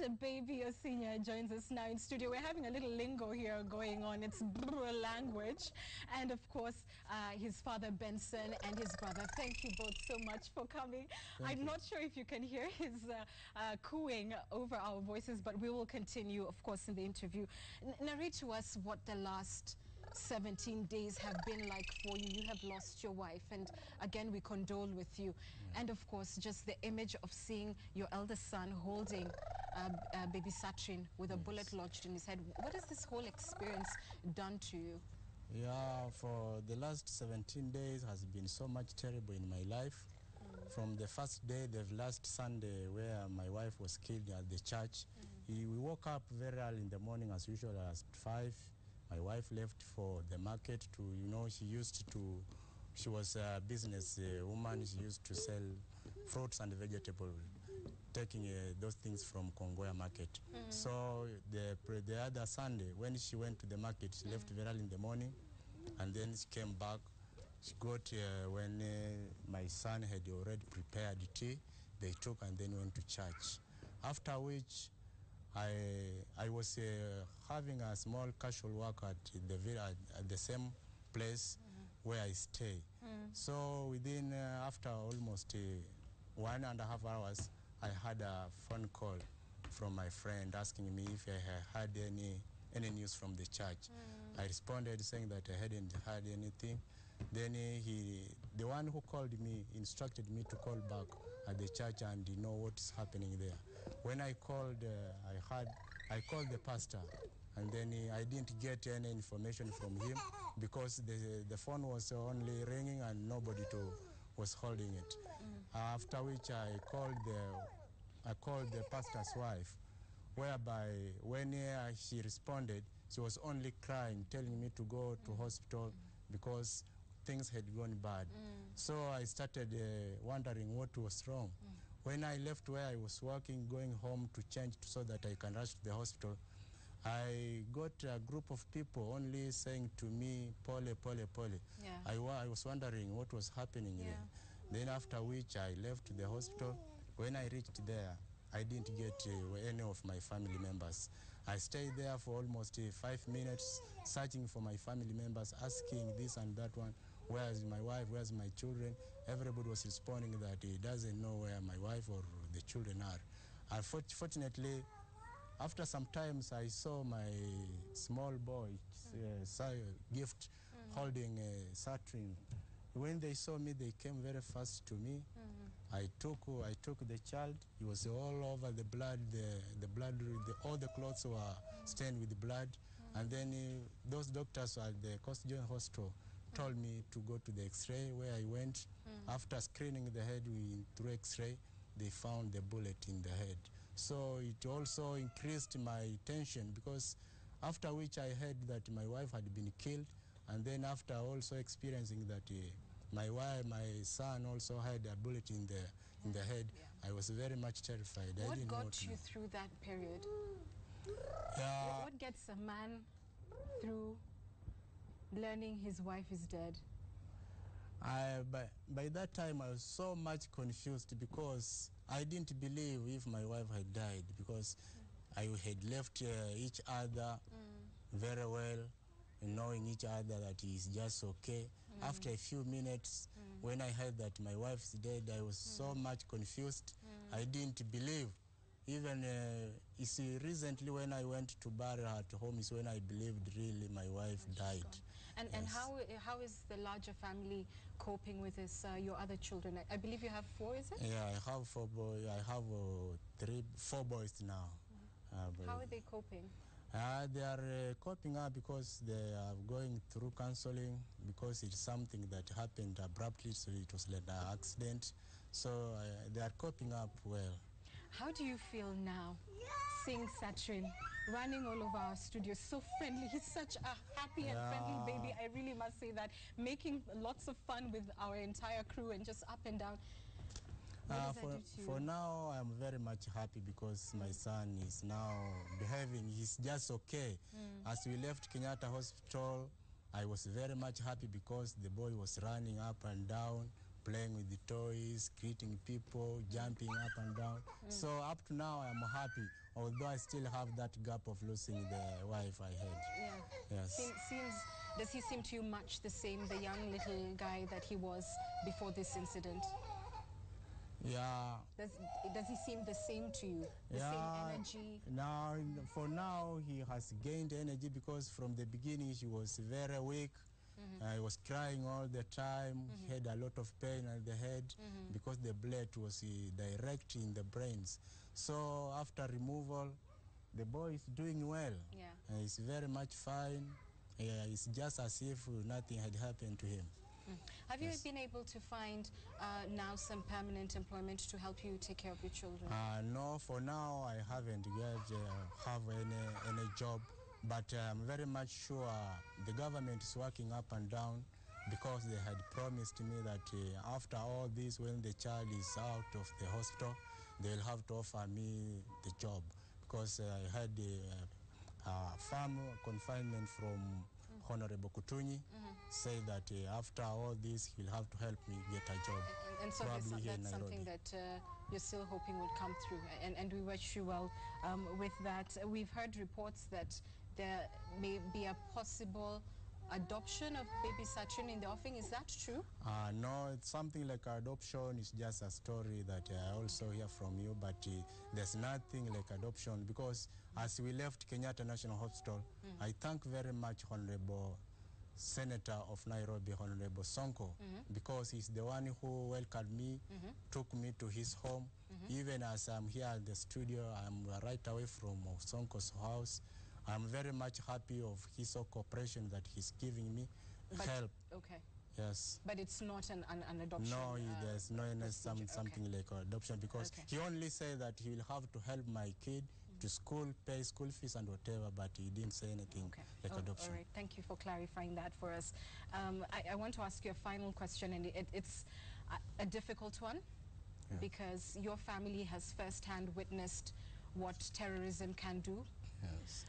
And Baby Osinya joins us now in studio. We're having a little lingo here going on. It's language. And of course, his father Benson and his brother. Thank you both so much for coming. I'm not sure if you can hear his cooing over our voices, but we will continue, of course, in the interview. Narrate to us what the last 17 days have been like for you. You have lost your wife, and again we condole with you. And of course, just the image of seeing your eldest son holding baby Satrin with a bullet lodged in his head. What has this whole experience done to you? Yeah, for the last 17 days has been so much terrible in my life. From the first day, the last Sunday, where my wife was killed at the church, we woke up very early in the morning as usual at 5. My wife left for the market to, she was a business woman. She used to sell fruits and vegetables, taking those things from Kongoya market. So the other Sunday, when she went to the market, she left very early in the morning, and then she came back. She got when my son had already prepared tea, they took and then went to church. After which, I was having a small casual work at the same place where I stay. So within after almost 1.5 hours, I had a phone call from my friend asking me if I had any news from the church. I responded saying that I hadn't heard anything. Then the one who called me instructed me to call back at the church and know what is happening there. When I called, I called the pastor, and then I didn't get any information from him because the phone was only ringing and nobody was holding it. After which I called the pastor's wife, whereby when she responded, she was only crying, telling me to go to hospital because things had gone bad. So I started wondering what was wrong. When I left where I was working, going home to change so that I can rush to the hospital, I got a group of people only saying to me, "Pole, pole, pole." Yeah. I was wondering what was happening there. Then after which I left the hospital. When I reached there, I didn't get any of my family members. I stayed there for almost 5 minutes searching for my family members, asking this and that one, where's my wife, where's my children? Everybody was responding that he doesn't know where my wife or the children are. Unfortunately, after some times, I saw my small boy, gift, holding a Satrin. When they saw me, they came very fast to me. I took the child. He was all over the blood. All the clothes were stained with blood. And then those doctors at the Coast General Hospital told me to go to the X-ray, where I went. After screening the head through X-ray, they found the bullet in the head. So it also increased my tension, because after which I heard that my wife had been killed, and then after also experiencing that my son also had a bullet in the head, I was very much terrified. What I didn't know got you through that period? Yeah. What gets a man through learning his wife is dead? By that time, I was so much confused, because I didn't believe if my wife had died, because I had left each other very well, knowing each other that he's just okay. After a few minutes, when I heard that my wife's dead, I was so much confused. I didn't believe. Even you see, recently when I went to bury her at home is when I believed really my wife died. And how is the larger family coping with this? Your other children, I believe you have 4, is it? Yeah, I have 4 boys. I have 4 boys now. How are they coping? They are coping up because they are going through counseling, because it's something that happened abruptly, so it was like an accident. So they are coping up well. How do you feel now, seeing Satrin running all over our studio, so friendly? He's such a happy and friendly baby. I really must say that, making lots of fun with our entire crew and just up and down. What does that do to you? For now, I'm very much happy because my son is now behaving. He's just okay. As we left Kenyatta Hospital, I was very much happy because the boy was running up and down, playing with the toys, greeting people, jumping up and down. So up to now, I'm happy, although I still have that gap of losing the wife I had. Yeah. Yes. Does he seem to you much the same, the young little guy that he was before this incident? Yeah. Does he seem the same to you? The same energy? Now, for now, he has gained energy because from the beginning he was very weak. He was crying all the time. He had a lot of pain at the head because the blade was direct in the brains. So after removal, the boy is doing well. Yeah. He's very much fine. It's just as if nothing had happened to him. Have you been able to find now some permanent employment to help you take care of your children? No, for now I haven't have any job, but I'm very much sure the government is working up and down because they had promised me that after all this, when the child is out of the hospital, they'll have to offer me the job because I had farm confinement from Honorable Kutunyi, say that after all this, he'll have to help me get a job. And so that's something that you're still hoping would come through, and we wish you well with that. We've heard reports that there may be a possible adoption of baby Satrin in the offing. Is that true? No, it's something like adoption. It's just a story that I also hear from you, but there's nothing like adoption because as we left Kenyatta National Hospital, I thank very much Honorable Senator of Nairobi, Honorable Sonko, because he's the one who welcomed me, took me to his home. Even as I'm here at the studio, I'm right away from Sonko's house. I'm very much happy of his cooperation that he's giving me help. Okay. Yes. But it's not an adoption? No, there's no something like adoption because he only said that he will have to help my kid to school, pay school fees and whatever, but he didn't say anything like adoption. All right, thank you for clarifying that for us. I want to ask you a final question, and it's a difficult one because your family has firsthand witnessed what terrorism can do. Yes.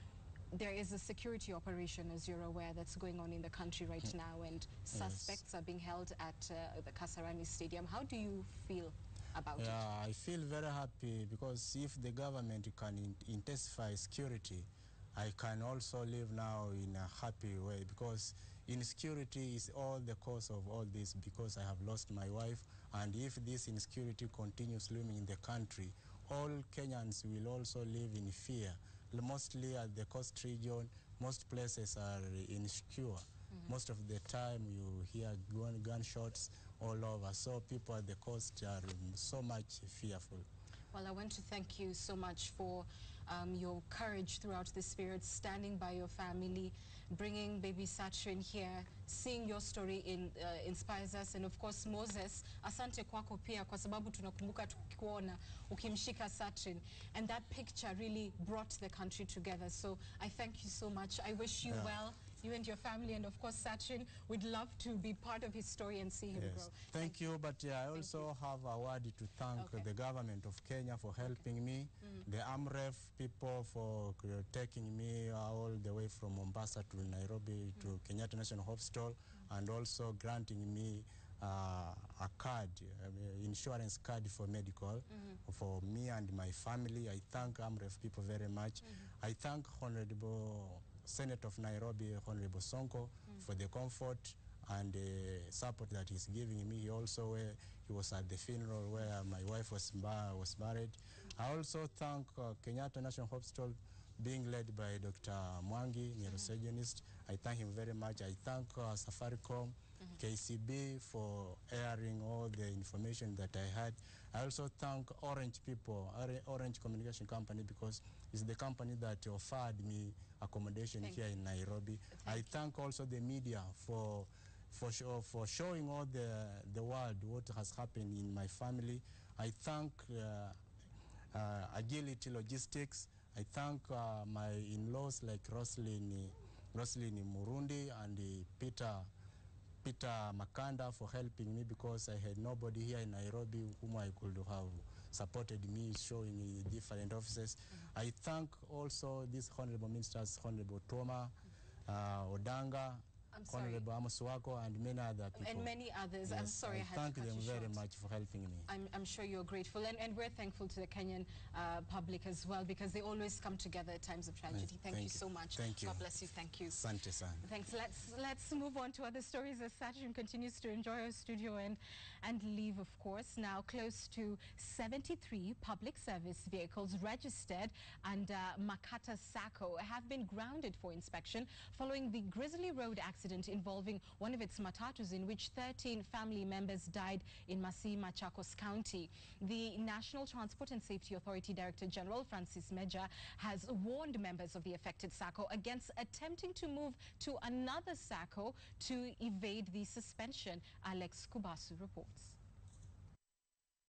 There is a security operation, as you're aware, that's going on in the country right now, and suspects are being held at the Kasarani Stadium. How do you feel about it? I feel very happy because if the government can intensify security, I can also live now in a happy way because insecurity is all the cause of all this because I have lost my wife, and if this insecurity continues looming in the country, all Kenyans will also live in fear. Mostly at the coast region, most places are insecure. Most of the time you hear gunshots all over, so people at the coast are so much fearful. Well, I want to thank you so much for your courage throughout this period, standing by your family, bringing baby Satrin here, seeing your story inspires us. And of course, Moses, asante kwako pia kwa sababu tunakumbuka tukikuona ukimshika Satrin. And that picture really brought the country together. So I thank you so much. I wish you well, you and your family, and of course Satrin. We'd love to be part of his story and see him grow. Thank you, but I also have a word to thank the government of Kenya for helping me, the AMREF people for taking me all the way from Mombasa to Nairobi to Kenyatta National Hospital, and also granting me a card, insurance card for medical for me and my family. I thank AMREF people very much. I thank Honorable Senator of Nairobi, Honorable Sonko, for the comfort and support that he's giving me. He also he was at the funeral where my wife was buried. I also thank Kenyatta National Hospital, being led by Dr. Mwangi, neurosurgeonist. I thank him very much. I thank Safaricom, KCB for airing all the information that I had. I also thank Orange people, Orange Communication Company, because it's the company that offered me accommodation here in Nairobi. I thank also the media for showing all the world what has happened in my family. I thank Agility Logistics. I thank my in-laws like Roslyn Murundi and Peter Makanda for helping me because I had nobody here in Nairobi whom I could have supported me, showing me different offices. I thank also these honorable ministers, Honorable Toma, Odanga. Honorable Amosuwako, and many other people. And many others. Yes, I'm sorry I had thank to cut them you very short. much for helping me. I'm sure you're grateful, and we're thankful to the Kenyan public as well, because they always come together at times of tragedy. Thank you so much. Thank you. God bless you. Thank you. Asante sana. Thanks. Let's move on to other stories as Satrin continues to enjoy our studio and leave, of course. Now, close to 73 public service vehicles registered under Makata Sacco have been grounded for inspection following the Grizzly Road accident involving one of its matatus, in which 13 family members died in Masii, Machakos County. The National Transport and Safety Authority Director General Francis Meja has warned members of the affected Sacco against attempting to move to another Sacco to evade the suspension. Alex Kubasu reports.